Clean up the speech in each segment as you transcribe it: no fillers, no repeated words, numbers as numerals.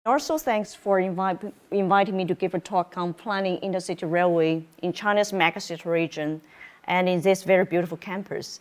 Also, thanks for inviting me to give a talk on planning intercity railway in China's megacity region and in this very beautiful campus.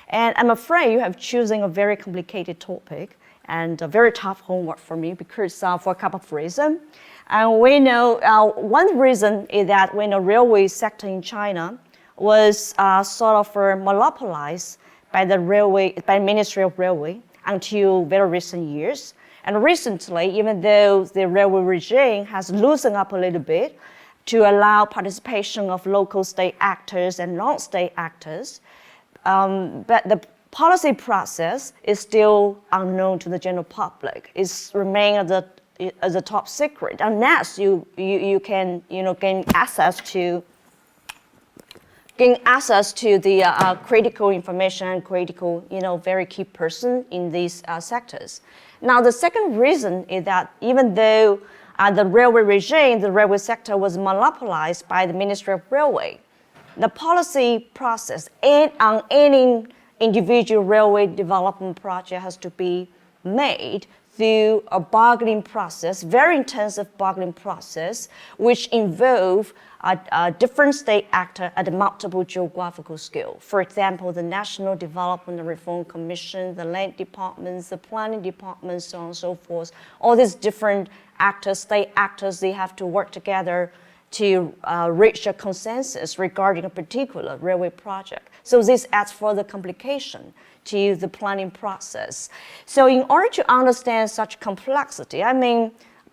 And I'm afraid you have chosen a very complicated topic and a very tough homework for me because for a couple of reasons. And we know one reason is that when the railway sector in China was sort of monopolized by the Ministry of Railway until very recent years. And recently, even though the railway regime has loosened up a little bit to allow participation of local state actors and non-state actors, but the policy process is still unknown to the general public. It remains as a top secret unless you can gain access to the critical information and critical very key person in these sectors. Now the second reason is that even though the railway regime, the railway sector was monopolized by the Ministry of Railway, the policy process on any individual railway development project has to be made through a bargaining process, very intensive bargaining process, which involve a different state actor at a multiple geographical scale. For example, the National Development and Reform Commission, the land departments, the planning departments, so on and so forth. All these different actors, state actors, they have to work together to reach a consensus regarding a particular railway project. So this adds further complication to the planning process. So in order to understand such complexity,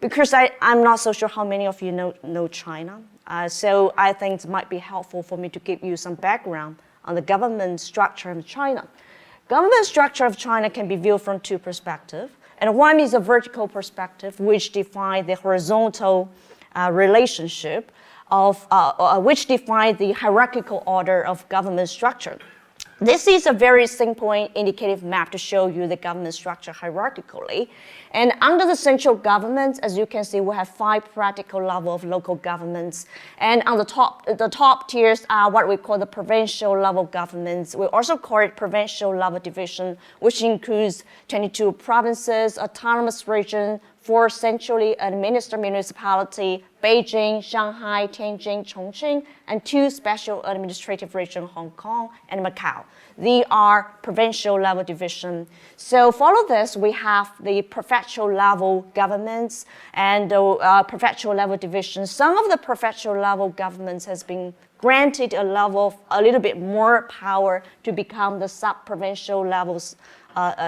because I'm not so sure how many of you know China, so I think it might be helpful for me to give you some background on the government structure of China. Government structure of China can be viewed from two perspectives. And one is a vertical perspective, which defines the horizontal relationship of which defines the hierarchical order of government structure. This is a very simple indicative map to show you the government structure hierarchically. And under the central government, as you can see, we have 5 practical levels of local governments. And on the top tiers are what we call the provincial level governments. We also call it provincial level division, which includes 22 provinces, autonomous regions, 4 centrally administered municipalities, Beijing, Shanghai, Tianjin, Chongqing, and 2 special administrative regions, Hong Kong and Macau. They are provincial level division. So follow this, we have the prefectural level governments and prefectural level divisions. Some of the prefectural level governments has been granted a little bit more power to become the sub-provincial levels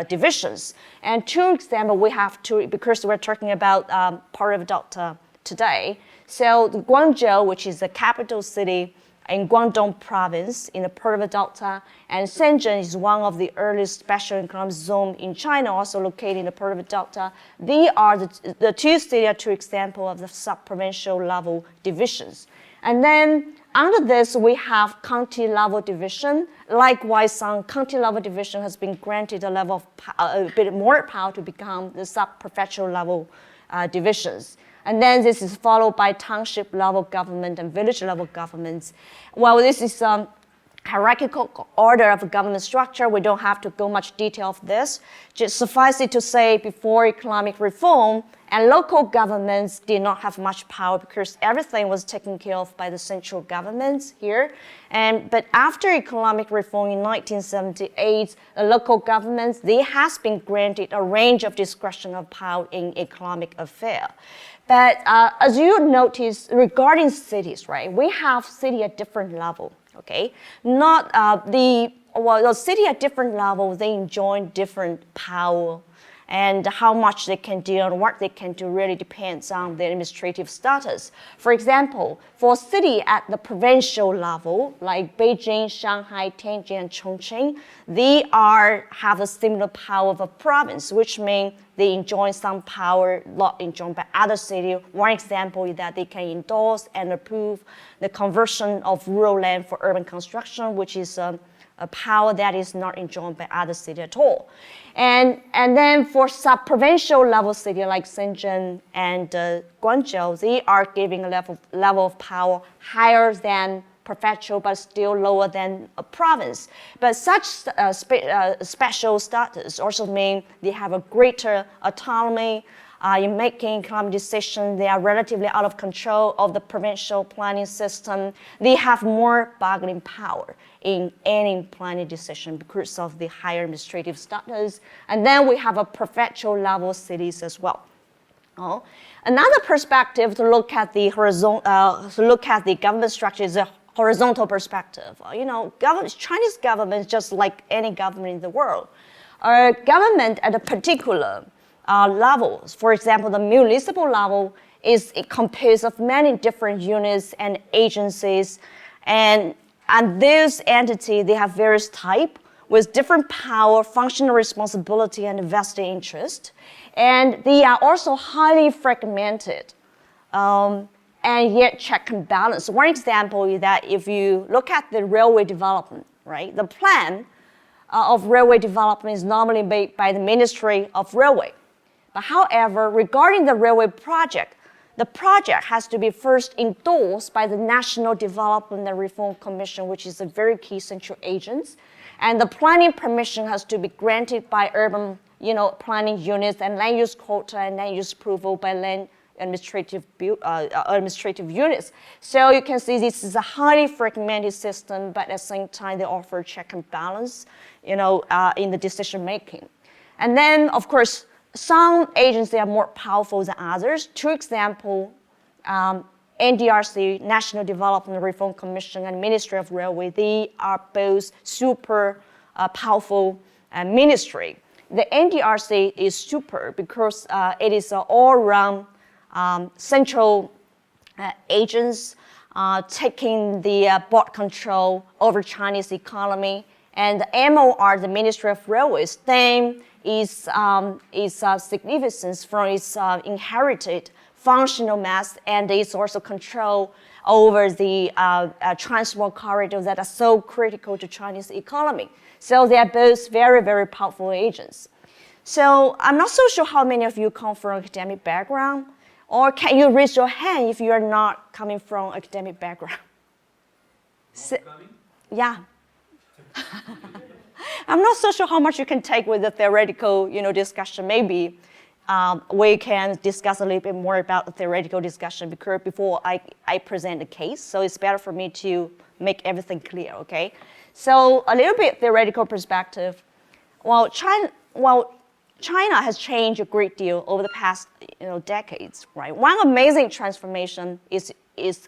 divisions. And 2 examples we have to, because we're talking about part of Delta today. So the Guangzhou, which is the capital city in Guangdong province in the Pearl River Delta, and Shenzhen is one of the earliest special economic zones in China, also located in the Pearl River Delta. They are the 2 cities, 2 examples of the sub-provincial level divisions. And then under this, we have county level division. Likewise, some county level division has been granted a bit more power to become the sub-prefectural level divisions. And then this is followed by township level government and village level governments. Well, this is hierarchical order of government structure. We don't have to go much detail of this. Just suffice it to say, before economic reform, and local governments did not have much power because everything was taken care of by the central governments here. But after economic reform in 1978, the local governments, they has been granted a range of discretion of power in economic affairs. But as you notice, regarding cities, right, we have city at different level. Okay, not the city at different levels, they enjoy different power, and how much they can do and what they can do really depends on their administrative status. For example, for a city at the provincial level, like Beijing, Shanghai, Tianjin, and Chongqing, they have a similar power of a province, which means they enjoy some power not enjoyed by other cities. One example is that they can endorse and approve the conversion of rural land for urban construction, which is a power that is not enjoyed by other cities at all. And then for sub-provincial level cities like Shenzhen and Guangzhou, they are giving a level of power higher than prefectural, but still lower than a province. But such special status also mean they have a greater autonomy in making economic decisions. They are relatively out of control of the provincial planning system. They have more bargaining power in any planning decision because of the higher administrative status. And then we have a prefectural level cities as well. Another perspective to look at the government structure is a horizontal perspective. Chinese government is just like any government in the world. Our government at a particular levels, for example, the municipal level is composed of many different units and agencies, and those entities, they have various types with different power, functional responsibility, and vested interest. And they are also highly fragmented and yet check and balance. One example is that if you look at the railway development, right, the plan of railway development is normally made by the Ministry of Railway. But however, regarding the railway project, the project has to be first endorsed by the National Development and Reform Commission, which is a very key central agent. And the planning permission has to be granted by urban planning units and land use quota and land use approval by land administrative units. So you can see this is a highly fragmented system, but at the same time, they offer check and balance, in the decision making. And then, of course, some agencies are more powerful than others. Two examples, NDRC, National Development and Reform Commission, and Ministry of Railway, they are both super powerful ministry. The NDRC is super because it is an all-round central agents taking the board control over Chinese economy. And the MOR, the Ministry of Railways, theme is significance from its inherited functional mass, and it's also control over the transport corridors that are so critical to Chinese economy. So they are both very, very powerful agents. So I'm not so sure how many of you come from academic background, or can you raise your hand if you are not coming from academic background? Yeah. I'm not so sure how much you can take with the theoretical, discussion. Maybe we can discuss a little bit more about the theoretical discussion before I present the case. So it's better for me to make everything clear, okay? So a little bit theoretical perspective. Well, China has changed a great deal over the past, decades, right? One amazing transformation is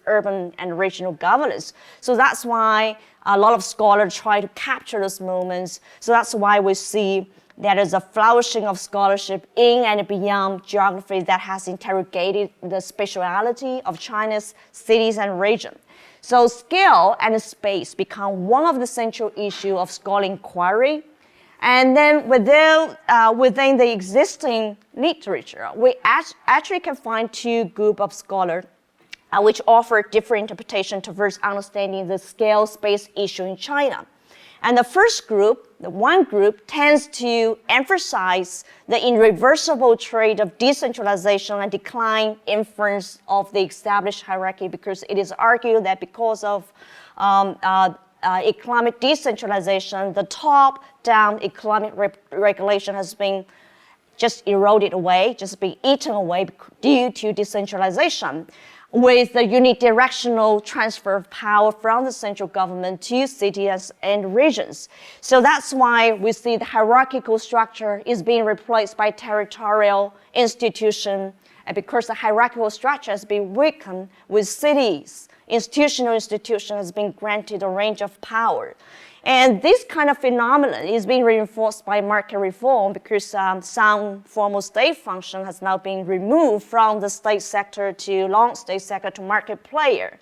urban and regional governance. So that's why a lot of scholars try to capture those moments. So that's why we see there is a flourishing of scholarship in and beyond geography that has interrogated the spatiality of China's cities and region. So scale and space become one of the central issues of scholarly inquiry. And then within the existing literature, we actually can find two groups of scholars which offer different interpretation towards understanding the scale-space issue in China. And the first group, the one group, tends to emphasize the irreversible trait of decentralization and decline influence of the established hierarchy, because it is argued that because of economic decentralization, the top-down economic regulation has been just eroded away, just been eaten away due to decentralization, with the unidirectional transfer of power from the central government to cities and regions. So that's why we see the hierarchical structure is being replaced by territorial institution, and because the hierarchical structure has been weakened with cities, institution has been granted a range of power. And this kind of phenomenon is being reinforced by market reform because some formal state function has now been removed from the state sector to non-state sector to market player.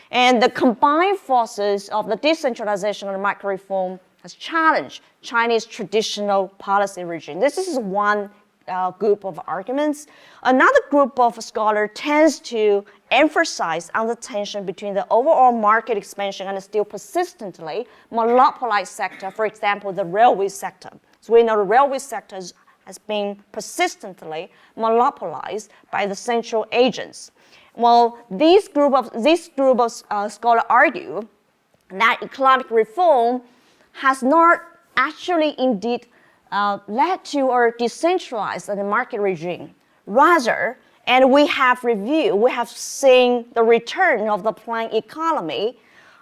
And the combined forces of the decentralization and market reform has challenged Chinese traditional policy regime. This is one group of arguments. Another group of scholars tends to emphasize on the tension between the overall market expansion and the still persistently monopolized sector, for example, the railway sector. So we know the railway sector has been persistently monopolized by the central agents. Well, this group of scholars argue that economic reform has not actually indeed led to or decentralized the market regime. Rather, and we have seen the return of the planned economy,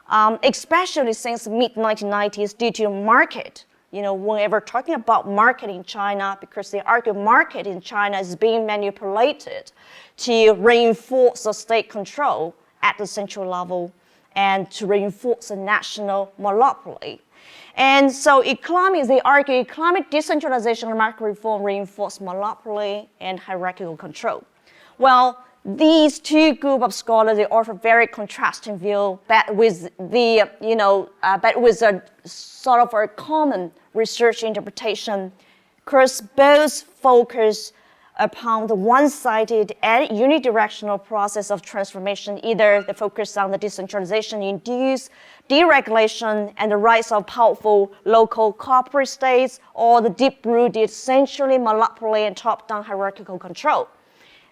especially since mid-1990s due to market. Whenever talking about market in China, because they argue market in China is being manipulated to reinforce the state control at the central level and to reinforce the national monopoly. And so they argue economic decentralization and market reform reinforce monopoly and hierarchical control. Well, these two groups of scholars, they offer very contrasting view, but with a sort of a common research interpretation, because both focus upon the one-sided and unidirectional process of transformation. Either they focus on the decentralization-induced deregulation and the rise of powerful local corporate states, or the deep-rooted centrally monopoly and top-down hierarchical control.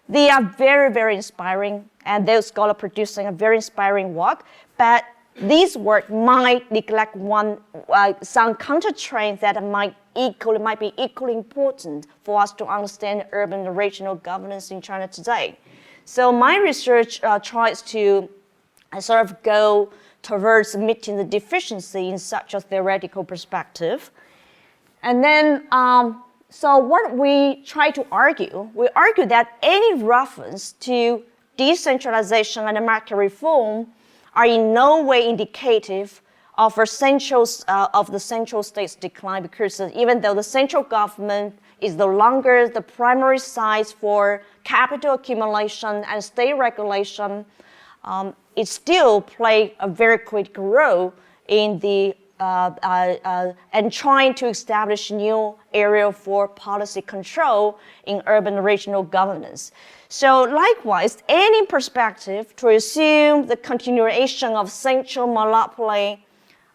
They are very, very inspiring, and those scholars producing a very inspiring work, but this work might neglect some counter-trends that might be equally important for us to understand urban and regional governance in China today. So my research tries to sort of go towards meeting the deficiency in such a theoretical perspective. And then, so what we try to argue, we argue that any reference to decentralization and market reform are in no way indicative of the central state's decline, because even though the central government is no longer the primary size for capital accumulation and state regulation, it still plays a very critical role in the and trying to establish new area for policy control in urban and regional governance. So likewise, any perspective to assume the continuation of central monopoly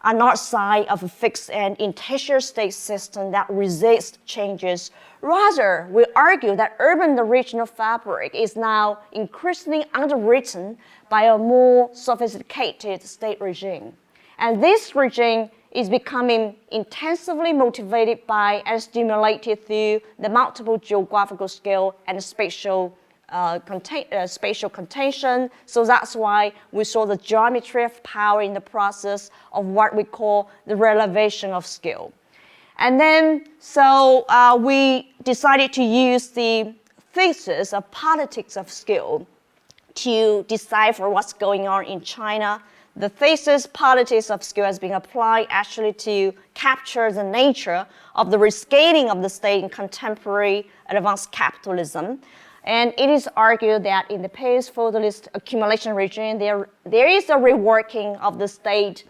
are not sign of a fixed and integral state system that resists changes. Rather, we argue that urban and regional fabric is now increasingly underwritten by a more sophisticated state regime. And this regime is becoming intensively motivated by and stimulated through the multiple geographical scale and spatial contention. So that's why we saw the geometry of power in the process of what we call the relevation of skill. And then, so we decided to use the thesis of politics of skill to decipher what's going on in China. The thesis politics of skill has been applied actually to capture the nature of the rescaling of the state in contemporary advanced capitalism. And it is argued that in the post-feudalist accumulation regime, there is a reworking of the state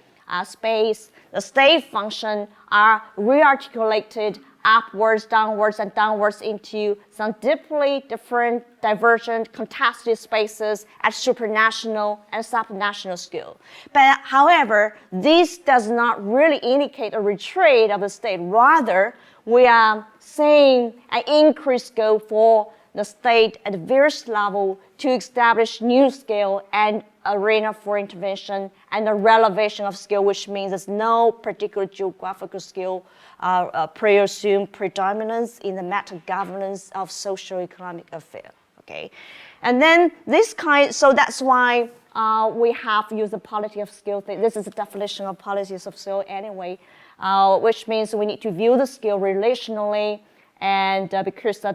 space. The state function are rearticulated upwards, downwards, and downwards into some deeply different, divergent, contested spaces at supranational and subnational scale. But however, this does not really indicate a retreat of the state. Rather, we are seeing an increased scope for the state at various levels to establish new scale and arena for intervention and the relevation of skill, which means there's no particular geographical skill presumed predominance in the meta-governance of socio-economic affairs. Okay, and then so that's why we have used the polity of skill. This is the definition of policies of skill anyway, which means we need to view the skill relationally, and because the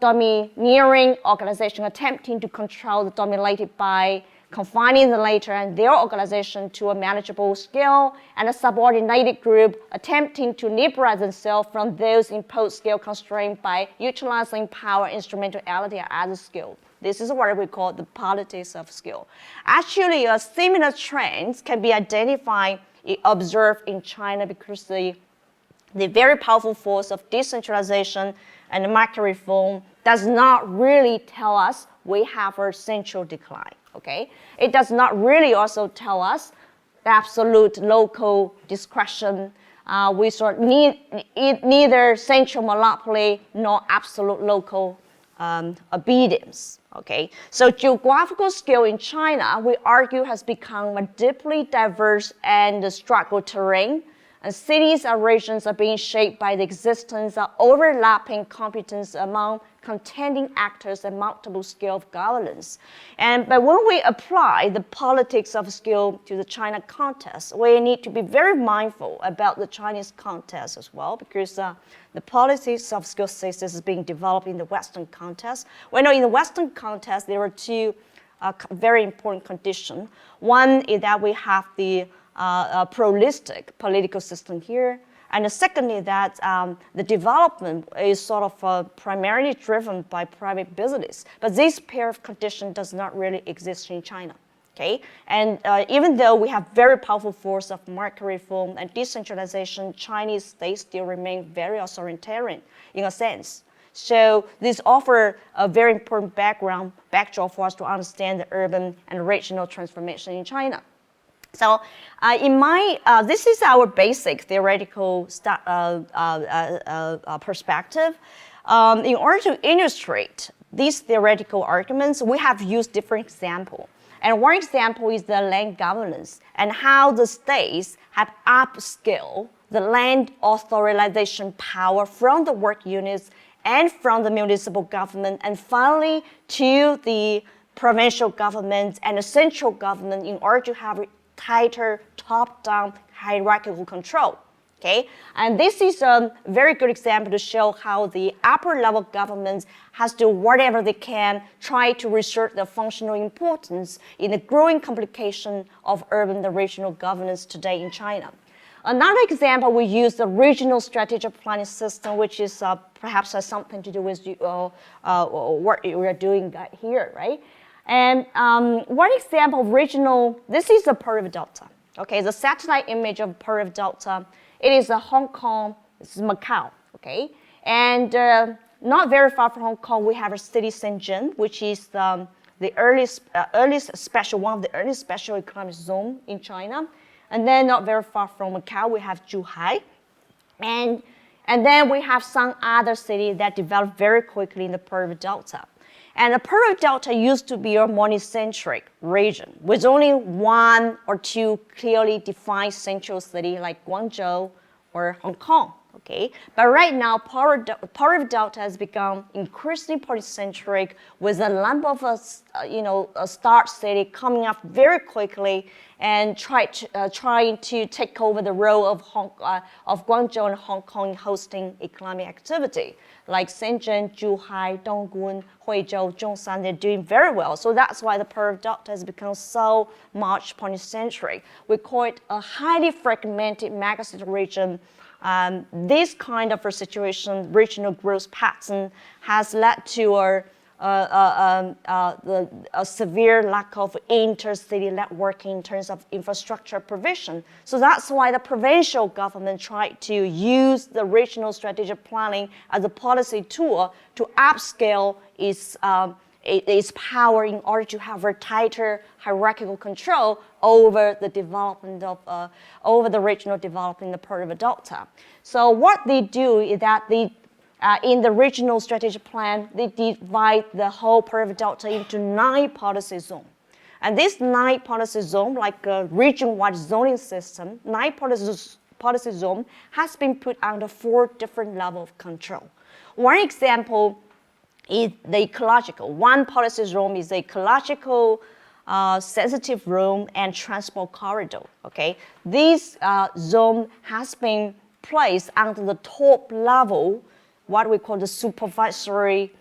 domineering organization attempting to control the dominated by confining the latter and their organization to a manageable scale, and a subordinated group attempting to liberate themselves from those imposed scale constraints by utilizing power, instrumentality, and other skill. This is what we call the politics of skill. Actually, a similar trends can be identified, observed in China, because the very powerful force of decentralization and market reform does not really tell us we have a central decline, okay? It does not really also tell us absolute local discretion. We sort neither central monopoly nor absolute local obedience, okay? So geographical scale in China, we argue, has become a deeply diverse and struggle terrain And cities or regions are being shaped by the existence of overlapping competence among contending actors and multiple scale of governance. But when we apply the politics of skill to the China context, we need to be very mindful about the Chinese context as well, because the politics of skill systems is being developed in the Western context. We know in the Western context, there are two very important conditions. One is that we have the pluralistic political system here. And the second is that the development is sort of primarily driven by private business. But this pair of conditions does not really exist in China. Okay? And even though we have very powerful force of market reform and decentralization, Chinese states still remain very authoritarian in a sense. So this offers a very important backdrop for us to understand the urban and regional transformation in China. So this is our basic theoretical perspective. In order to illustrate these theoretical arguments, we have used different examples. And one example is the land governance and how the states have upscaled the land authorization power from the work units and from the municipal government and finally to the provincial government and the central government in order to have tighter top-down hierarchical control. Okay? And this is a very good example to show how the upper-level governments has to do whatever they can, try to reassert the functional importance in the growing complication of urban and regional governance today in China. Another example, we use the regional strategic planning system, which is perhaps has something to do with what we are doing here, right? And one example of regional, this is the Pearl River Delta. Okay, the satellite image of Pearl River Delta. It is a Hong Kong, this is Macau, okay? And not very far from Hong Kong, we have a city Shenzhen, which is the earliest special, one of the earliest special economic zone in China. And then not very far from Macau, we have Zhuhai. And then we have some other cities that developed very quickly in the Pearl River Delta. And the Pearl River Delta used to be a monocentric region with only one or two clearly defined central cities like Guangdong or Hong Kong. Okay, but right now, Pearl River Delta has become increasingly polycentric with a number of start city coming up very quickly and trying to take over the role of Guangzhou and Hong Kong in hosting economic activity. Like Shenzhen, Zhuhai, Dongguan, Huizhou, Zhongshan, they're doing very well. So that's why the Pearl River Delta has become so much polycentric. We call it a highly fragmented megacity region. This kind of a situation, regional growth pattern, has led to a severe lack of intercity networking in terms of infrastructure provision. So that's why the provincial government tried to use the regional strategic planning as a policy tool to upscale its power in order to have a tighter hierarchical control over the development of over the regional development in the Pearl River Delta. So what they do is that in the regional strategic plan, they divide the whole Pearl River Delta into 9 policy zones. And this 9 policy zone, like a region-wide zoning system, 9 policy zone has been put under 4 different levels of control. One example is the ecological. One policy zone is the ecological sensitive room and transport corridor. Okay, this zone has been placed under the top level, what we call the supervisory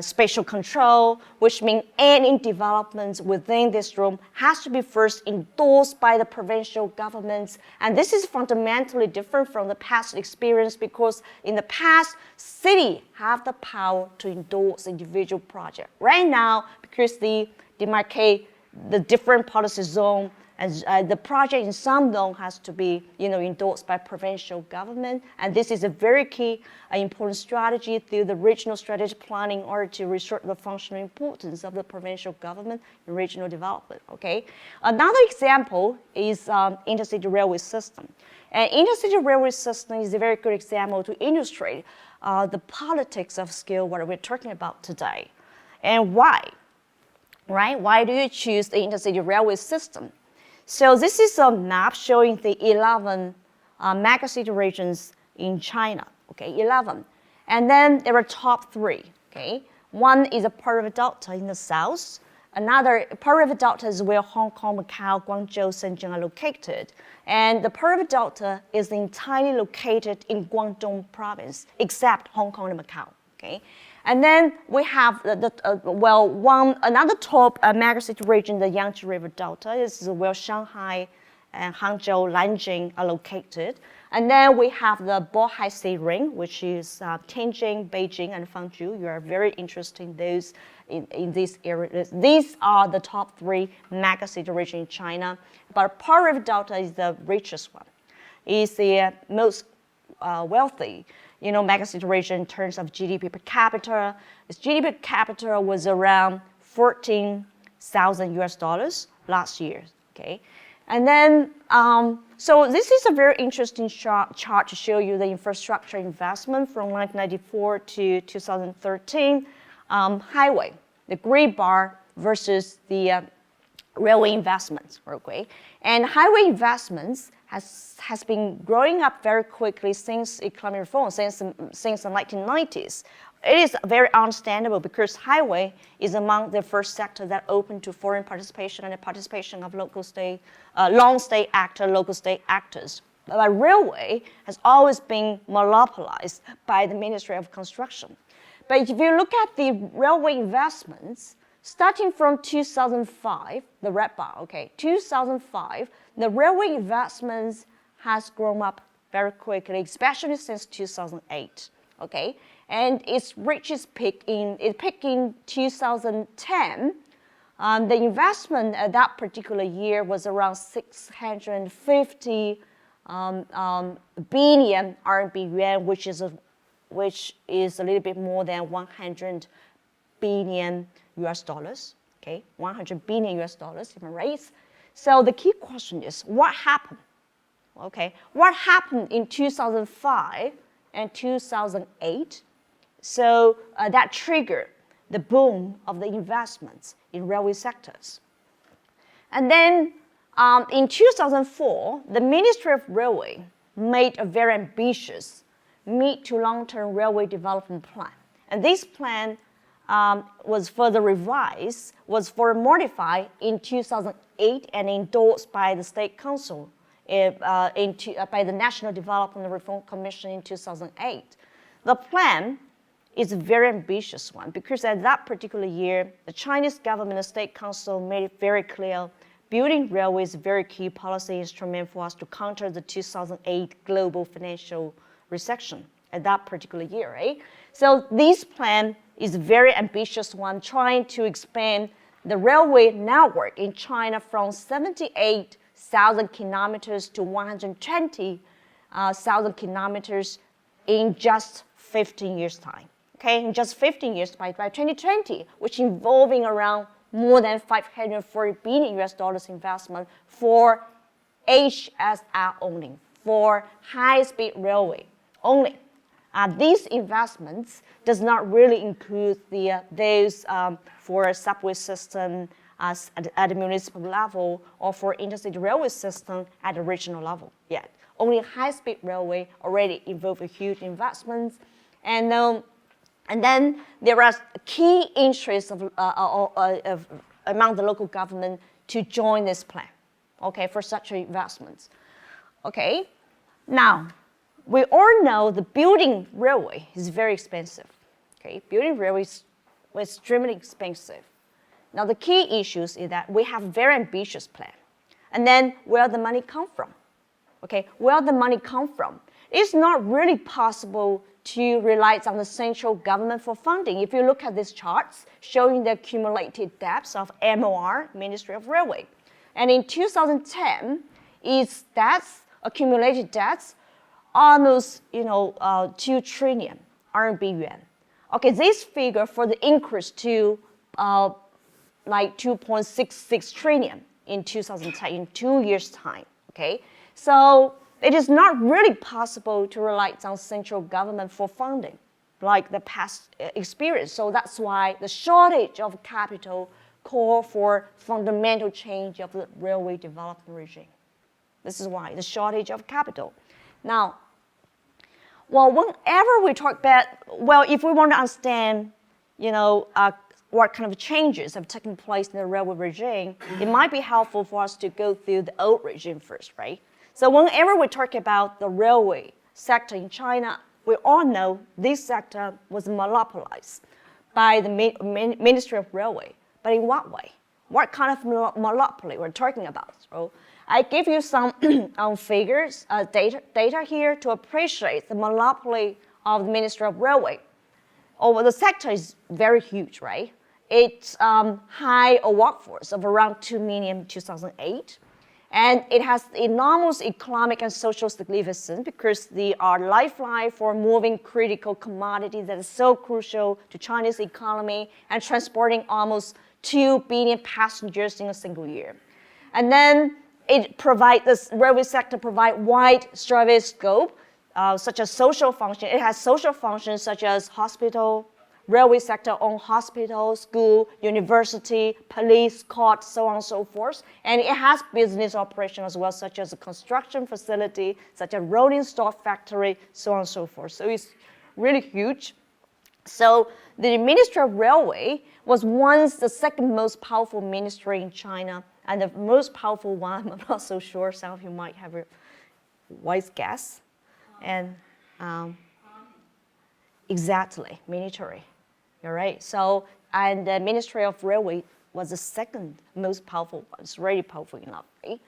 spatial control, which means any developments within this room has to be first endorsed by the provincial governments. And this is fundamentally different from the past experience because in the past, cities have the power to endorse individual projects. Right now, because they demarcate the different policy zone, and the project in some zone has to be, endorsed by provincial government, and this is a very key, important strategy through the regional strategic planning in order to reassert the functional importance of the provincial government in regional development. Okay, another example is intercity railway system, and intercity railway system is a very good example to illustrate the politics of scale what we're talking about today, and why. Right? Why do you choose the intercity railway system? So this is a map showing the 11 megacity regions in China, okay, 11. And then there are top 3, okay. One is a Pearl River Delta in the south. Another, Pearl River Delta is where Hong Kong, Macau, Guangzhou, Shenzhen are located. And the Pearl River Delta is entirely located in Guangdong province, except Hong Kong and Macau, okay. And then we have another top megacity region, the Yangtze River Delta, is where Shanghai and Hangzhou, Nanjing are located. And then we have the Bohai Sea Ring, which is Tianjin, Beijing, and Fangzhou. You are very interested in those in these areas. These are the top 3 megacity regions in China. But Pearl River Delta is the richest one. It's the most wealthy, megacity region in terms of GDP per capita. Its GDP per capita was around $14,000 last year. Okay. And then, so this is a very interesting chart to show you the infrastructure investment from 1994 to 2013. Highway, the green bar versus the railway investments, okay? And highway investments has been growing up very quickly since economic reform, since the 1990s. It is very understandable because highway is among the first sector that opened to foreign participation and the participation of local state, local state actors. But railway has always been monopolized by the Ministry of Construction. But if you look at the railway investments, starting from 2005, the red bar, okay, 2005, the railway investments has grown up very quickly, especially since 2008, okay? And its richest peak in 2010. The investment at that particular year was around 650 billion RMB yuan, which is a little bit more than 100 billion US dollars. Okay, 100 billion US dollars, different rates. So the key question is, what happened? Okay, what happened in 2005 and 2008? So that triggered the boom of the investments in railway sectors. And then in 2004, the Ministry of Railway made a very ambitious mid to long-term railway development plan. And this plan was further revised, was further modified in 2008 and endorsed by the State Council, by the National Development and Reform Commission in 2008. The plan is a very ambitious one because at that particular year, the Chinese government and State Council made it very clear building railways is a very key policy instrument for us to counter the 2008 global financial recession at that particular year, right? So this plan is a very ambitious one, trying to expand the railway network in China from 78,000 kilometers to 120,000 kilometers in just 15 years' time. Okay, in just 15 years by 2020, which involving around more than 540 billion US dollars investment for HSR only, for high-speed railway only. These investments does not really include those for a subway system at the municipal level or for intercity railway system at the regional level yet. Only high-speed railway already involve a huge investments, and then there are key interests among the local government to join this plan, okay, for such investments. Okay, now, we all know the building railway is very expensive. Okay, building railway is extremely expensive. Now, the key issues is that we have a very ambitious plan. And then where the money come from? Okay, where the money come from? It's not really possible to rely on the central government for funding. If you look at these charts showing the accumulated debts of MOR, Ministry of Railway. And in 2010, its debts, accumulated debts, almost 2 trillion RMB yuan. Okay, this figure for the increase to like 2.66 trillion in 2010, in 2 years' time. Okay, so it is not really possible to rely on central government for funding, like the past experience. So that's why the shortage of capital call for fundamental change of the railway development regime. This is why the shortage of capital. Now, well, whenever we talk about, well, if we want to understand, what kind of changes have taken place in the railway regime, it might be helpful for us to go through the old regime first, right? So whenever we talk about the railway sector in China, we all know this sector was monopolized by the Ministry of Railway. But in what way? What kind of monopoly we're talking about? So I give you some figures, data here to appreciate the monopoly of the Ministry of Railway. The sector is very huge, right? It's high a workforce of around 2 million in 2008. And it has enormous economic and social significance because they are lifeline for moving critical commodities that is so crucial to Chinese economy and transporting almost 2 billion passengers in a single year. And then this railway sector provide wide service scope, such as social function. It has social functions such as hospital, railway sector own hospital, school, university, police, court, so on and so forth. And it has business operation as well, such as a construction facility, such as rolling stock factory, so on and so forth. So it's really huge. So the Ministry of Railway was once the second most powerful ministry in China, and the most powerful one, I'm not so sure, some of you might have a wise guess. And exactly, military. You're right. So, and the Ministry of Railway was the second most powerful one. It's really powerful enough, right?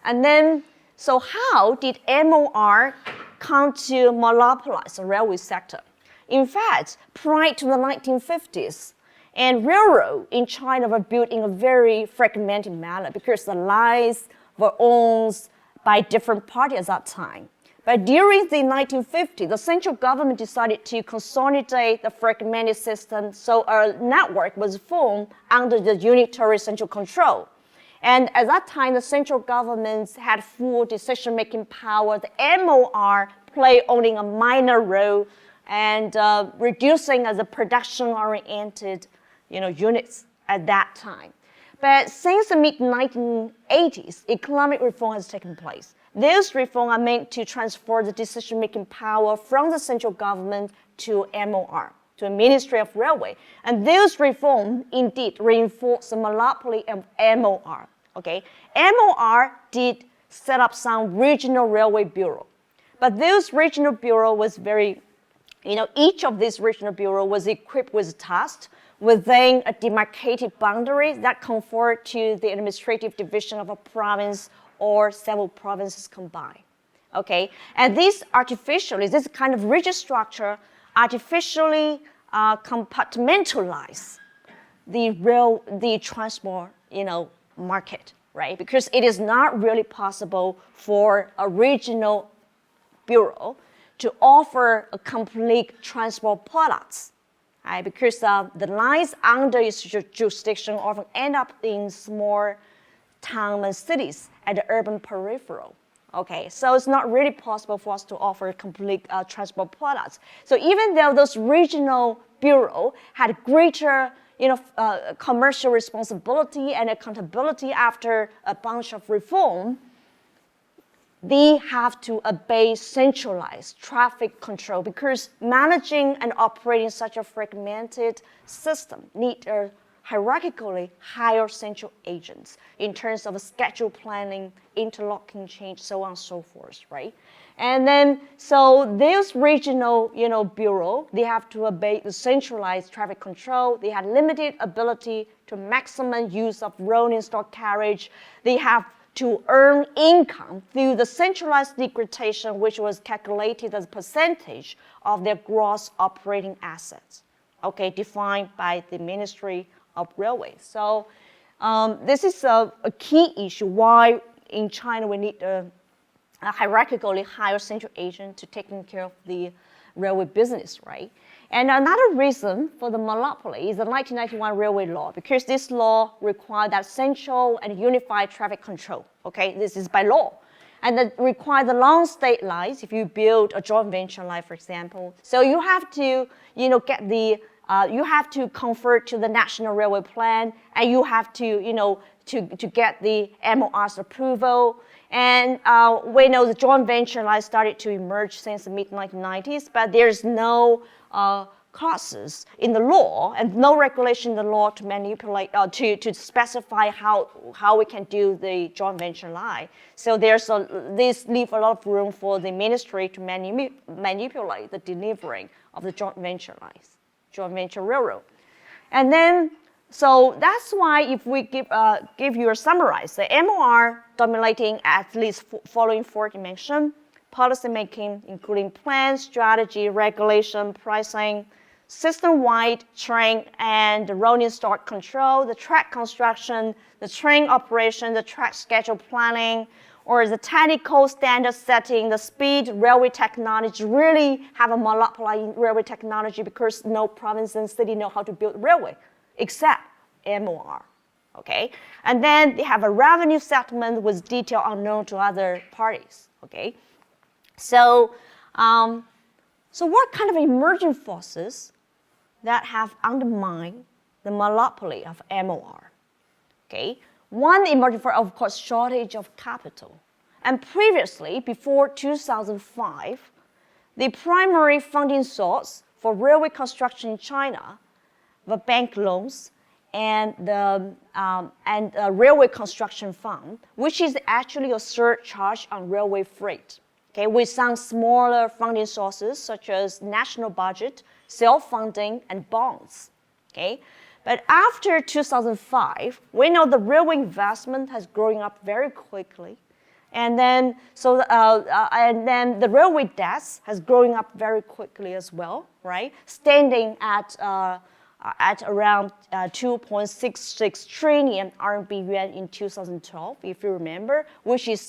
And then, so how did MOR come to monopolize the railway sector? In fact, prior to the 1950s, and railroad in China were built in a very fragmented manner because the lines were owned by different parties at that time. But during the 1950s, the central government decided to consolidate the fragmented system, so a network was formed under the unitary central control. And at that time, the central government had full decision-making power. The MOR played only a minor role and reducing as a production-oriented units at that time. But since the mid-1980s, economic reform has taken place. These reforms are meant to transfer the decision-making power from the central government to MOR, to the Ministry of Railway. And those reforms indeed reinforce the monopoly of MOR. Okay? MOR did set up some regional railway bureau. But those regional bureau was very, each of these regional bureau was equipped with tasks within a demarcated boundary that conferred to the administrative division of a province or several provinces combined, okay? And this kind of rigid structure artificially compartmentalize the transport, market, right? Because it is not really possible for a regional bureau to offer a complete transport products, right? Because the lines under its jurisdiction often end up in small towns and cities at the urban peripheral. Okay, so it's not really possible for us to offer complete transport products. So even though those regional bureaux had greater, commercial responsibility and accountability after a bunch of reform, they have to obey centralized traffic control because managing and operating such a fragmented system need a hierarchically higher central agents in terms of schedule planning, interlocking change, so on and so forth, right? And then, so this regional, bureau, they have to obey the centralized traffic control. They had limited ability to maximum use of rolling stock carriage. They have to earn income through the centralized liquidation, which was calculated as a percentage of their gross operating assets, okay, defined by the Ministry of Railways. So this is a key issue why in China we need a hierarchically higher central agent to taking care of the railway business, right? And another reason for the monopoly is the 1991 railway law, because this law required that central and unified traffic control, okay? This is by law. And that requires the long state lines if you build a joint venture line, for example. So you have to, get the you have to convert to the National Railway Plan, and you have to, to get the MOR's approval. And we know the joint venture line started to emerge since the mid-1990s, but there's no clauses in the law and no regulation in the law to manipulate, to specify how we can do the joint venture line. So this leaves a lot of room for the ministry to manipulate the delivering of the joint venture lines, joint venture railroad. And then, so that's why if we give you a summarize, the MOR dominating at least following 4 dimensions: policy making, including plan, strategy, regulation, pricing, system-wide train and rolling stock control, the track construction, the train operation, the track schedule planning, or the technical standard setting, the speed, railway technology, really have a monopoly in railway technology because no province and city know how to build railway, except MOR, okay? And then they have a revenue settlement with detail unknown to other parties, okay? So, so what kind of emerging forces that have undermined the monopoly of MOR? Okay, one emerging force, of course, shortage of capital. And previously, before 2005, the primary funding source for railway construction in China were bank loans and the railway construction fund, which is actually a surcharge on railway freight. Okay, with some smaller funding sources such as national budget, self-funding, and bonds. Okay, but after 2005, we know the railway investment has grown up very quickly, and then the railway debts has grown up very quickly as well, right? Standing at around 2.66 trillion RMB yuan in 2012, if you remember, which was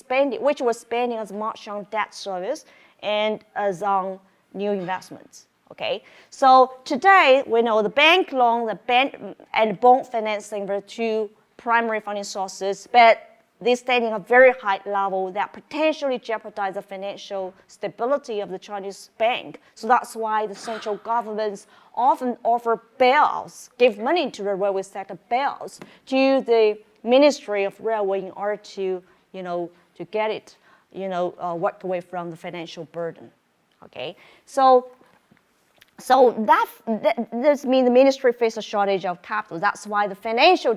spending as much on debt service and as on new investments. Okay, so today we know the bank loan, and bond financing were 2 primary funding sources, but they're standing at a very high level that potentially jeopardize the financial stability of the Chinese bank. So that's why the central governments often offer bailouts, give money to the railway sector bailouts to the Ministry of Railway in order to, to get it, work away from the financial burden. Okay, so this means the ministry faces a shortage of capital. That's why the financial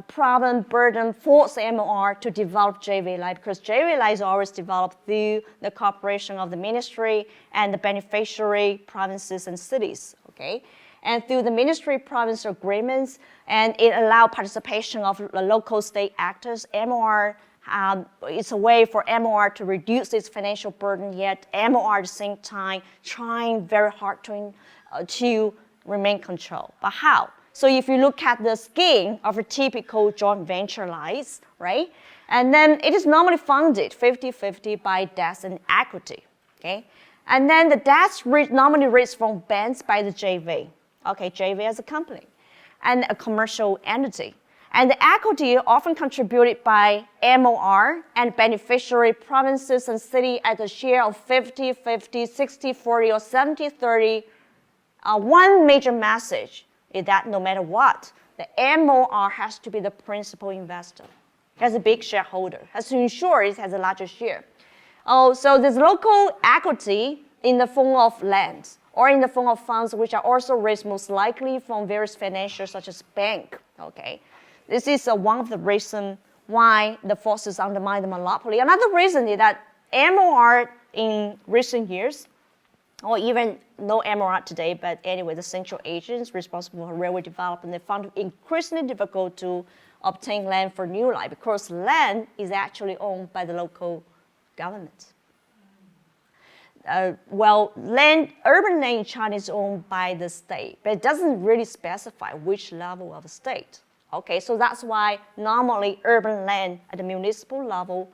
problem burden forced MOR to develop JV line, because JV line is always developed through the cooperation of the ministry and the beneficiary provinces and cities. Okay, and through the ministry-province agreements, and it allowed participation of the local state actors. MOR, it's a way for MOR to reduce its financial burden, yet MOR at the same time trying very hard to remain control. But how? So if you look at the scheme of a typical joint venture lines, right? And then it is normally funded 50-50 by debt and equity, okay? And then the debts normally raised from banks by the JV, okay, JV as a company, and a commercial entity. And the equity often contributed by MOR and beneficiary provinces and city at a share of 50-50, 60-40, or 70-30. One major message is that no matter what, the MOR has to be the principal investor, has a big shareholder, has to ensure it has a larger share. So there's local equity in the form of land or in the form of funds which are also raised most likely from various financiers such as bank, okay? This is one of the reasons why the forces undermine the monopoly. Another reason is that MOR in recent years, or even no MOR today, but anyway, the central agents responsible for railway development, they found it increasingly difficult to obtain land for new line because land is actually owned by the local government. Urban land in China is owned by the state, but it doesn't really specify which level of state. Okay, so that's why normally urban land at the municipal level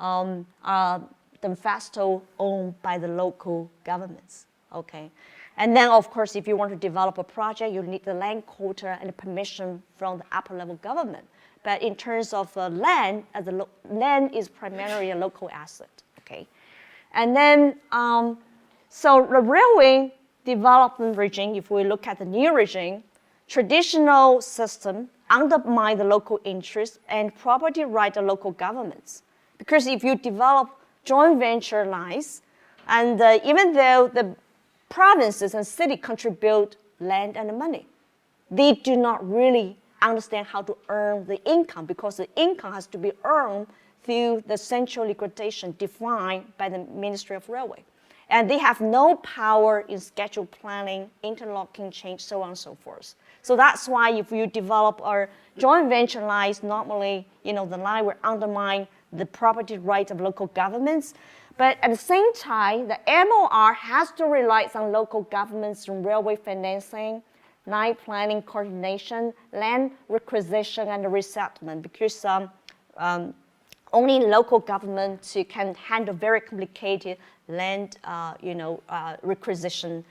are de facto owned by the local governments. Okay, and then of course, if you want to develop a project, you need the land quota and the permission from the upper level government. But in terms of land, land is primarily a local asset. Okay, and then so the railway development regime, if we look at the new regime, traditional system undermine the local interests and property right of local governments. Because if you develop joint venture lines, and even though the provinces and cities contribute land and money, they do not really understand how to earn the income, because the income has to be earned through the central liquidation defined by the Ministry of Railway. And they have no power in schedule planning, interlocking change, so on and so forth. So that's why if you develop a joint venture lines, normally, the line will undermine the property rights of local governments. But at the same time, the MOR has to rely on local governments in railway financing, line planning coordination, land requisition, and resettlement, because only local governments can handle very complicated land, requisition,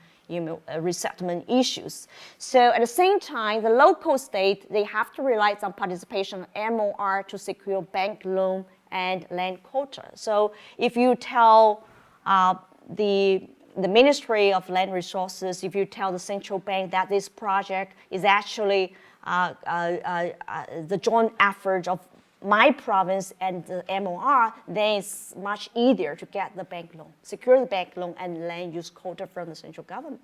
resettlement issues. So at the same time, the local state, they have to rely on participation in MOR to secure bank loan and land quota. So if you tell the Ministry of Land Resources, if you tell the central bank that this project is actually the joint effort of my province and the MOR, then it's much easier to get the bank loan, secure the bank loan and land use quota from the central government.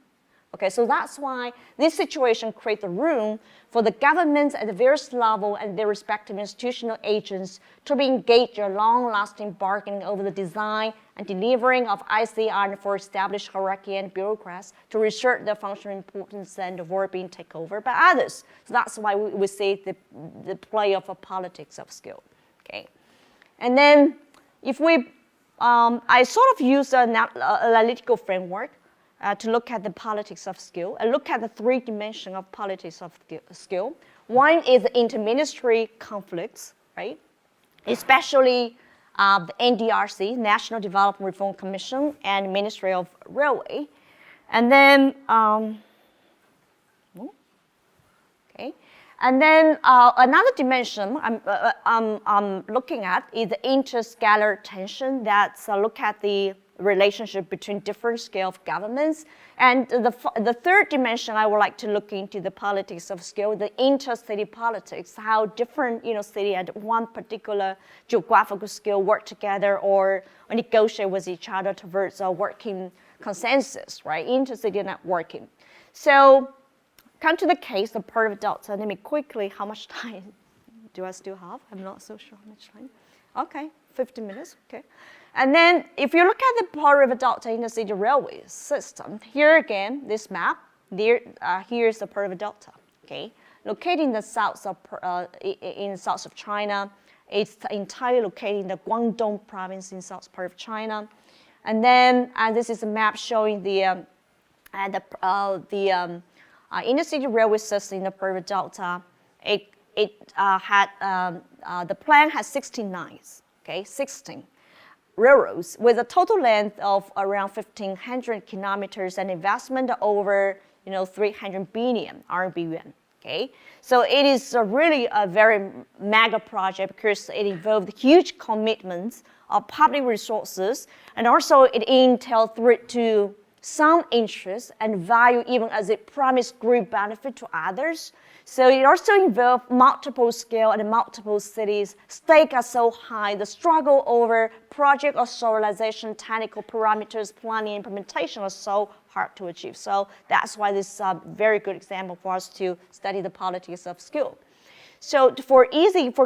Okay, so that's why this situation creates the room for the governments at the various level and their respective institutional agents to be engaged in long-lasting bargaining over the design and delivering of ICR for established hierarchy and bureaucrats to reassert their functional importance and avoid being taken over by others. So that's why we see the play of a politics of skill. Okay, and then if we, I sort of use an analytical framework to look at the politics of skill, and look at the three dimensions of politics of skill. One is the interministry conflicts, right? Especially the NDRC, National Development Reform Commission, and Ministry of Railway. And then, another dimension I'm looking at is the interscalar tension. That's look at the relationship between different scale of governments. And the third dimension I would like to look into the politics of scale, the intercity politics, how different city at one particular geographical scale work together or negotiate with each other towards a working consensus, right? Intercity networking. So come to the case of Port of Delta. Let me quickly, how much time do I still have? I'm not so sure how much time. Okay, 15 minutes, okay. And then if you look at the Pearl River Delta Intercity Railway system, here again, this map, here's the Pearl River Delta, okay? Located in the south of China, it's entirely located in the Guangdong province in south part of China. And then this is a map showing the intercity railway system in the Pearl River Delta. The plan has 16 lines, okay, 16 railroads with a total length of around 1,500 kilometers and investment over 300 billion RMB. Okay, so it is really a very mega project because it involved huge commitments of public resources, and also it entailed to some interest and value even as it promised great benefit to others. So it also involved multiple scale and multiple cities. Stakes are so high, the struggle over project authorization, technical parameters, planning, implementation are so hard to achieve. So that's why this is a very good example for us to study the politics of skill. So for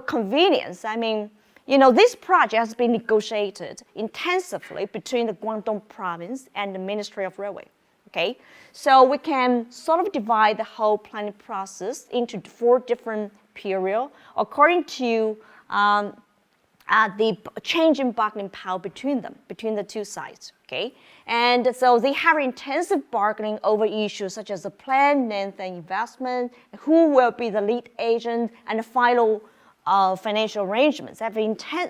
convenience, I mean, this project has been negotiated intensively between the Guangdong province and the Ministry of Railway. Okay, so we can sort of divide the whole planning process into 4 different periods according to the change in bargaining power between the two sides. Okay, and so they have intensive bargaining over issues such as the plan, length, and investment, who will be the lead agent, and the final financial arrangements.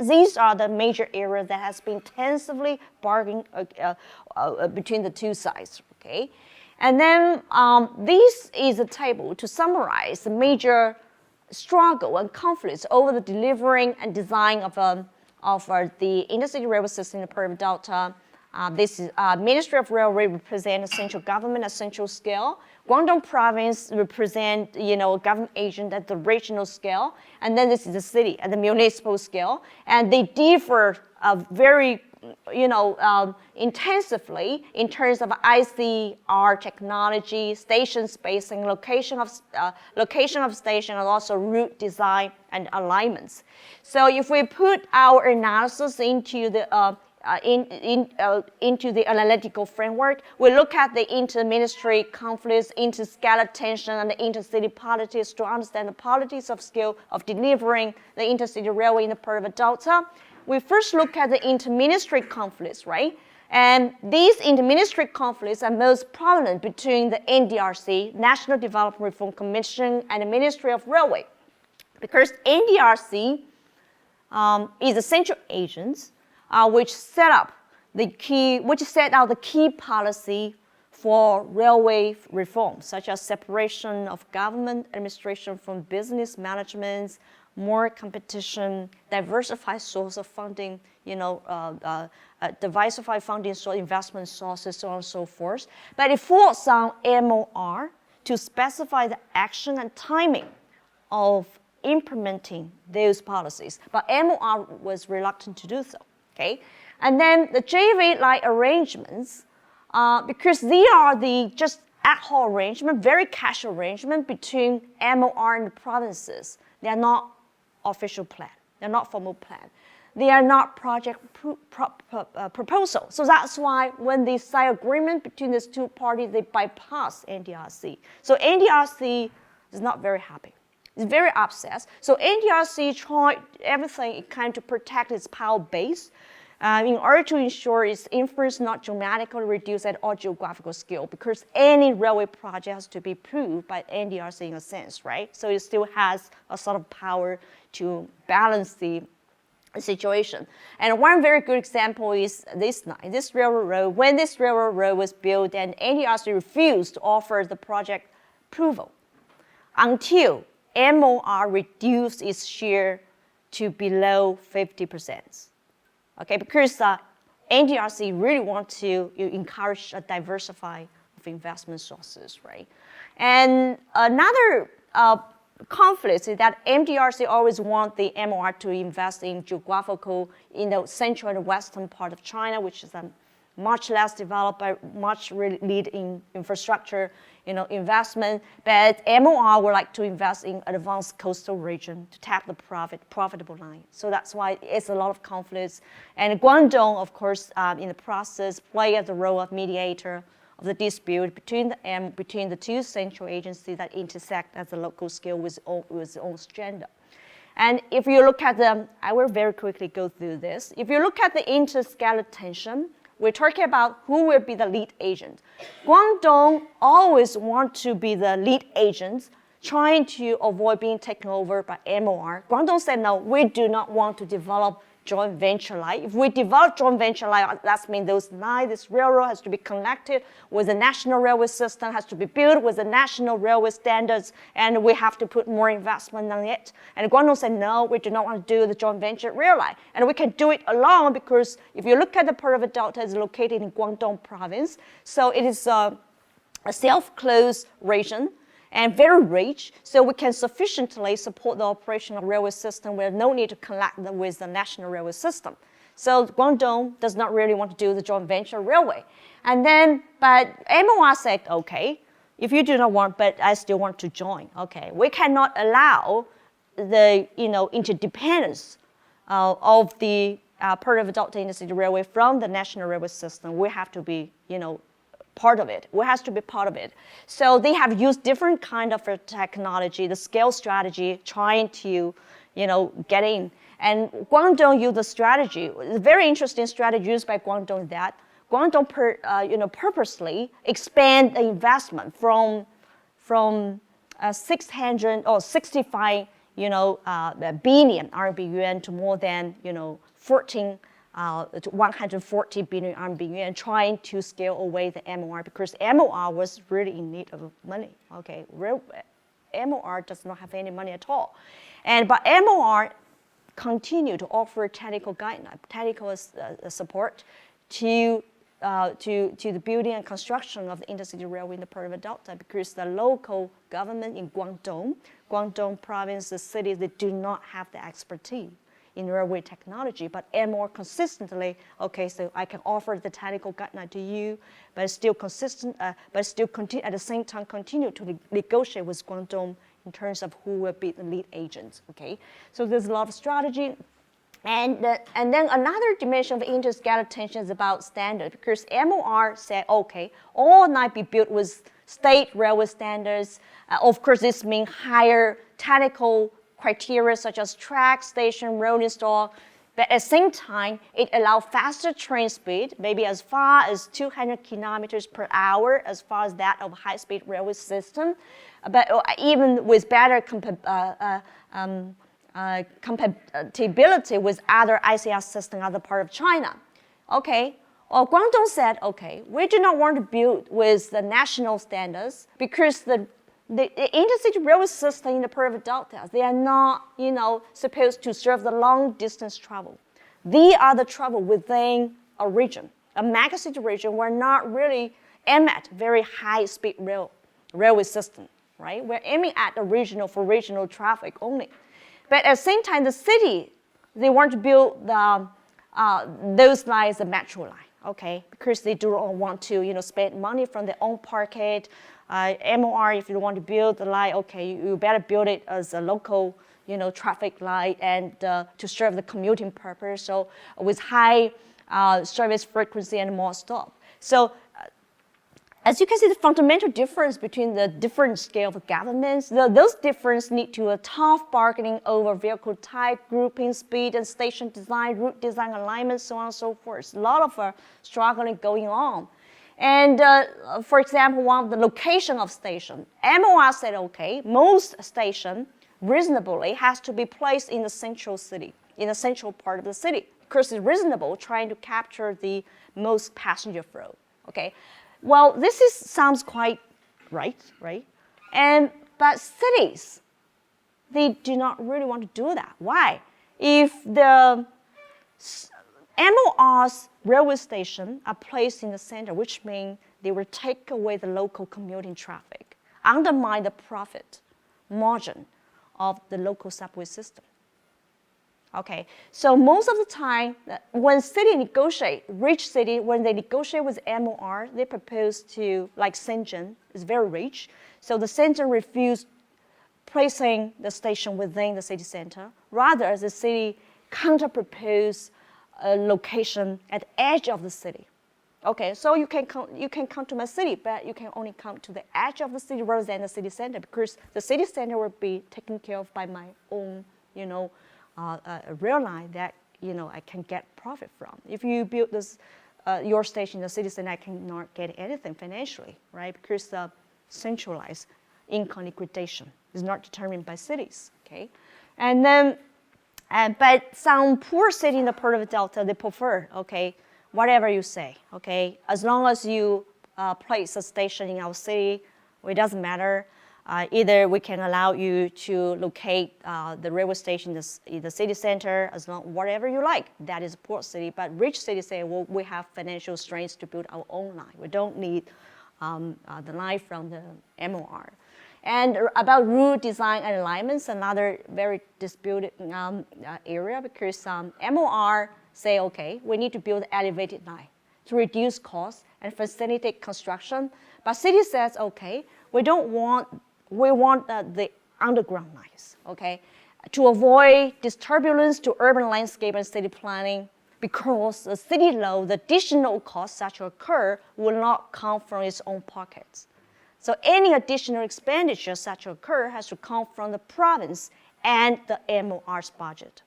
These are the major areas that has been intensively bargaining between the two sides. Okay, and then this is a table to summarize the major struggle and conflicts over the delivering and design of the intercity railway system in the Pearl River Delta This is Ministry of Railway represents central government at central scale. Guangdong province represent, government agent at the regional scale, and then this is the city at the municipal scale, and they differ very, intensively in terms of ICR technology, station spacing, location of station, and also route design and alignments. So if we put our analysis into the into the analytical framework, we look at the inter-ministry conflicts, inter-scalar tension, and the intercity politics to understand the politics of scale of delivering the intercity railway in the Pearl River Delta. We first look at the inter-ministry conflicts, right? And these inter-ministry conflicts are most prominent between the NDRC, National Development Reform Commission, and the Ministry of Railway, because NDRC is a central agent which set out the key policy for railway reform, such as separation of government administration from business management, more competition, diversified source of funding, diversified funding source, investment sources, so on and so forth. But it falls on MOR to specify the action and timing of implementing those policies. But MOR was reluctant to do so. Okay, and then the JV-like arrangements, because they are the just ad hoc arrangement, very casual arrangement between MOR and the provinces. They are not official plan. They're not formal plan. They are not project proposal. So that's why when they sign agreement between these two parties, they bypass NDRC. So NDRC is not very happy. It's very upset. So NDRC tried everything it can to protect its power base in order to ensure its influence not dramatically reduced at all geographical scale, because any railway project has to be approved by NDRC in a sense, right? So it still has a sort of power to balance the situation. And one very good example is this railroad road. When this railroad road was built, and NDRC refused to offer the project approval until MOR reduced its share to below 50%. Okay, because NDRC really want to encourage a diversify of investment sources, right? And another conflict is that NDRC always want the MOR to invest in geographical, in the central and western part of China, which is much less developed, but much really lead in infrastructure, investment. But MOR would like to invest in advanced coastal region to tap the profitable line. So that's why it's a lot of conflicts. And Guangdong, of course, in the process, play the role of mediator of the dispute between the two central agencies that intersect at the local scale with its own agenda. And if you look at I will very quickly go through this. If you look at the interscalar tension, we're talking about who will be the lead agent. Guangdong always want to be the lead agent, trying to avoid being taken over by MOR. Guangdong said, no, we do not want to develop joint venture line. If we develop joint venture line, that means this railroad has to be connected with the national railway system, has to be built with the national railway standards, and we have to put more investment on it. And Guangdong said, no, we do not want to do the joint venture rail line. And we can do it alone, because if you look at the Pearl River Delta, it's located in Guangdong province. So it is a self-closed region and very rich, so we can sufficiently support the operation of railway system with no need to connect them with the national railway system. So Guangdong does not really want to do the joint venture railway. And then, but MOR said, okay, if you do not want, but I still want to join, okay. We cannot allow the, interdependence of the Pearl River Delta Intercity Railway from the national railway system. We have to be, part of it. We have to be part of it. So they have used different kind of technology, the scale strategy, trying to, get in. And Guangdong used the strategy. A very interesting strategy used by Guangdong that Guangdong, purposely expand the investment from 600 or 65, billion RMB yuan to more than, 140 billion RMB yuan, trying to scale away the MOR, because MOR was really in need of money. Okay, MOR does not have any money at all, but MOR continued to offer technical guidance, technical support to to the building and construction of the intercity railway in the Pearl River Delta, because the local government in Guangdong province, the city, they do not have the expertise in railway technology, but more consistently, okay, so I can offer the technical guideline to you, but still consistent, but still continue, at the same time continue to negotiate with Guangdong in terms of who will be the lead agents, okay? So there's a lot of strategy. And then another dimension of interest got attention is about standard, because MOR said, okay, all might be built with state railway standards. Of course, this means higher technical criteria such as track, station, rolling stock, but at the same time, it allows faster train speed, maybe as far as 200 kilometers per hour, as far as that of high-speed railway system, but even with better compatibility with other ICR systems in other parts of China. Okay, well, Guangdong said, okay, we do not want to build with the national standards because the intercity railway system in the Pearl River Delta, they are not, supposed to serve the long distance travel. They are the travel within a region, a megacity region. We're not really aiming at very high speed railway system, right? We're aiming at for regional traffic only. But at the same time, the city, they want to build those lines, the metro line, okay? Because they do not want to, spend money from their own pocket. MOR, if you want to build the line, okay, you better build it as a local, traffic light and to serve the commuting purpose. So with high service frequency and more stop. So as you can see, the fundamental difference between the different scale of governments, those differences lead to a tough bargaining over vehicle type, grouping, speed, and station design, route design alignment, so on and so forth. A lot of struggling going on. And for example, one of the location of station, MOR said, okay, most station reasonably has to be placed in the central city, in the central part of the city, because it's reasonable trying to capture the most passenger flow, okay? Well, sounds quite right? But cities, they do not really want to do that. Why? If the MOR's railway station are placed in the center, which means they will take away the local commuting traffic, undermine the profit margin of the local subway system. Okay, so most of the time, when city negotiate, rich city, when they negotiate with MOR, they propose to, like Shenzhen, is very rich. So the Shenzhen refused placing the station within the city center. Rather, the city counter-propose a location at the edge of the city. Okay, so you can come to my city, but you can only come to the edge of the city rather than the city center, because the city center will be taken care of by my own, a rail line that I can get profit from. If you build this your station in the city center, I cannot get anything financially, right? Because the centralized income liquidation is not determined by cities. Okay, and then but some poor city in the Pearl River Delta, they prefer, okay, whatever you say, okay, as long as you place a station in our city, it doesn't matter. Either we can allow you to locate the railway station in the city center, as long whatever you like. That is a poor city. But rich cities say, well, we have financial strengths to build our own line. We don't need the line from the MOR. And about route design and alignments, another very disputed area, because MOR say, okay, we need to build an elevated line to reduce costs and facilitate construction. But city says, okay, we want the underground lines, okay, to avoid disturbance to urban landscape and city planning, because the city law, the additional costs that occur will not come from its own pockets. So any additional expenditure such occur has to come from the province and the MOR's budget.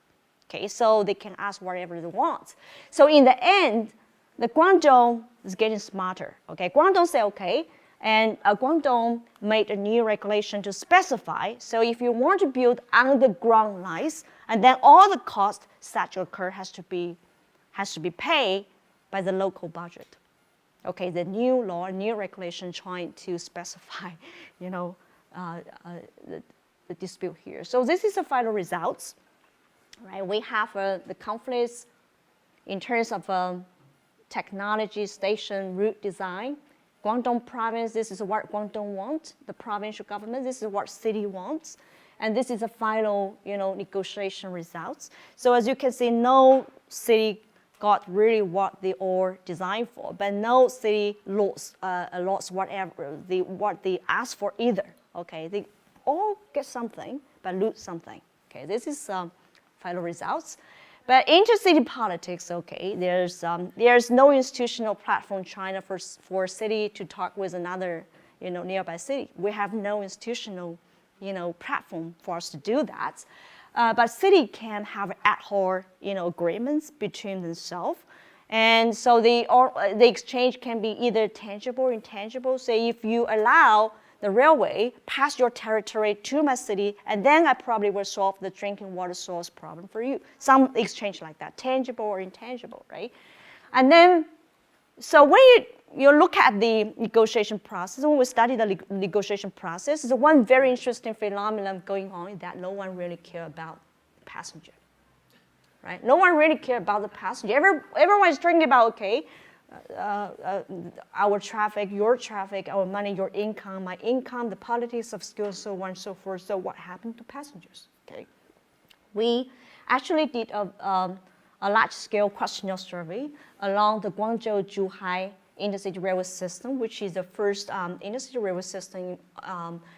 Okay, so they can ask whatever they want. So in the end, the Guangdong is getting smarter. Okay, Guangdong say okay, and Guangdong made a new regulation to specify. So if you want to build underground lines, and then all the costs such occur has to be paid by the local budget. Okay, the new law, new regulation trying to specify, the dispute here. So this is the final results, right? We have the conflicts in terms of technology, station, route design. Guangdong province, this is what Guangdong wants. The provincial government, this is what city wants. And this is the final, negotiation results. So as you can see, no city got really what they all designed for, but no city lost whatever what they asked for either. Okay, they all get something, but lose something. Okay, this is final results. But intercity politics, okay, there's no institutional platform in China for a city to talk with another, nearby city. We have no institutional, platform for us to do that. But city can have ad hoc, agreements between themselves. And so the exchange can be either tangible or intangible. Say if you allow the railway past your territory to my city, and then I probably will solve the drinking water source problem for you. Some exchange like that, tangible or intangible, right? And then, so when you look at the negotiation process, when we study the negotiation process, there's one very interesting phenomenon going on is that no one really cares about the passenger, right? No one really cares about the passenger. Everyone is thinking about, okay, our traffic, your traffic, our money, your income, my income, the politics of skill, so on and so forth. So what happened to passengers? Okay, we actually did a large-scale questionnaire survey along the Guangzhou-Zhuhai intercity railway system, which is the first intercity railway system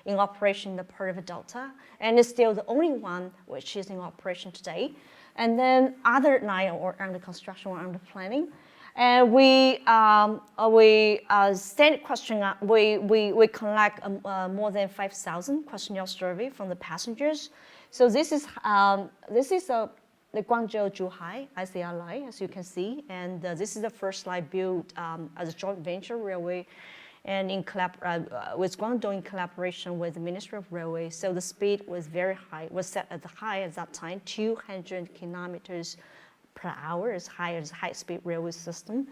in operation in the Pearl River Delta, and it's still the only one which is in operation today. And then other 9 are under construction or under planning. And we send questionnaire. We collect more than 5,000 questionnaire survey from the passengers. So this is the Guangzhou-Zhuhai ICR line, as you can see, and this is the first line built as a joint venture railway, and with Guangdong in collaboration with the Ministry of Railway. So the speed was very high, was set at the high at that time, 200 kilometers per hour, as high as high-speed railway system.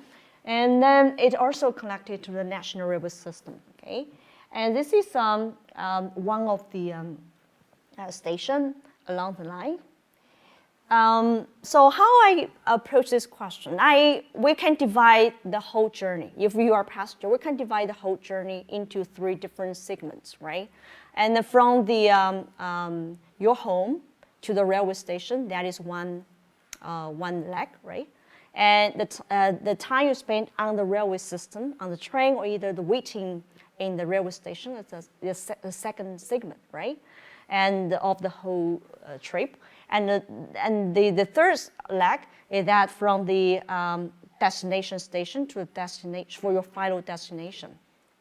And then it also connected to the national railway system, okay? And this is one of the station along the line. So how I approach this question, we can divide the whole journey. If you are a passenger, we can divide the whole journey into 3 different segments, right? And from the your home to the railway station, that is one leg, right? And the time you spend on the railway system, on the train, or either the waiting in the railway station, is the second segment, right? And of the whole trip. And the third leg is that from the destination station to the destination for your final destination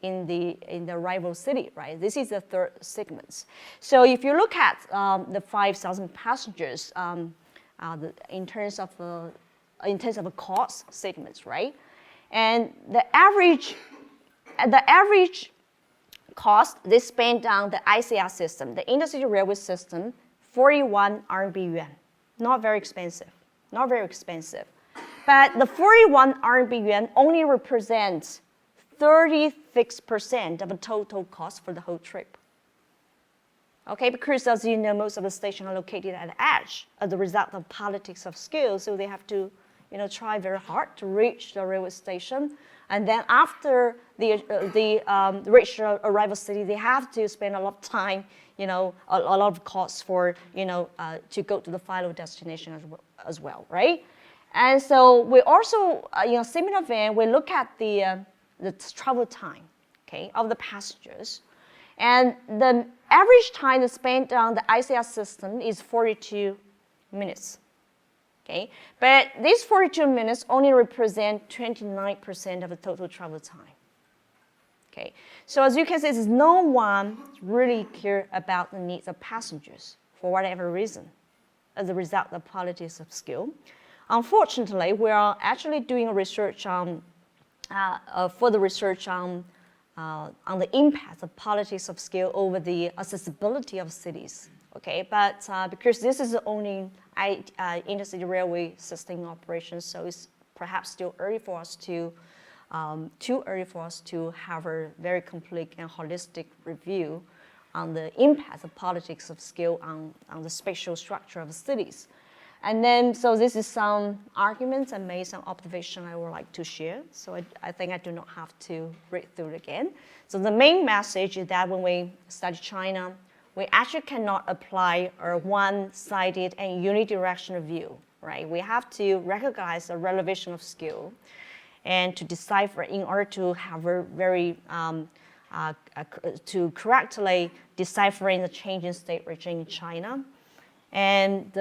in the arrival city, right? This is the third segment. So if you look at the 5,000 passengers in terms of cost segments, right? And the average cost they spend on the ICR system, the intercity railway system, 41 RMB yuan. Not very expensive. Not very expensive. But the 41 RMB yuan only represents 36% of the total cost for the whole trip. Okay, because as you know, most of the stations are located at the edge as a result of politics of scale, so they have to, try very hard to reach the railway station. And then after they reach the arrival city, they have to spend a lot of time, a lot of costs for, to go to the final destination as well, right? And so we also, similar vein, we look at the travel time, okay, of the passengers. And the average time spent on the ICR system is 42 minutes. Okay, but these 42 minutes only represent 29% of the total travel time. Okay, so as you can see, there's no one really care about the needs of passengers for whatever reason, as a result of politics of scale. Unfortunately, we are actually doing a research on further research on the impact of politics of scale over the accessibility of cities. Okay, but because this is the only intercity railway system in operation, so it's perhaps still early for us to too early for us to have a very complete and holistic review on the impact of politics of scale on the spatial structure of cities. And then, so this is some arguments and made some observation I would like to share. So I think I do not have to read through it again. So the main message is that when we study China, we actually cannot apply a one-sided and unidirectional view, right? We have to recognize the relevation of skill and to decipher in order to have a very, to correctly deciphering the changing state regime in China. And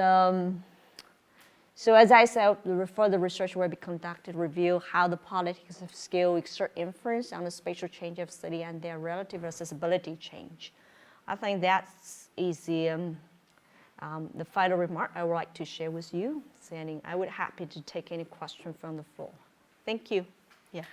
so as I said, the further research will be conducted, reveal how the politics of skill exert influence on the spatial change of city and their relative accessibility change. I think that is the final remark I would like to share with you. And I would be happy to take any question from the floor. Thank you. Yeah.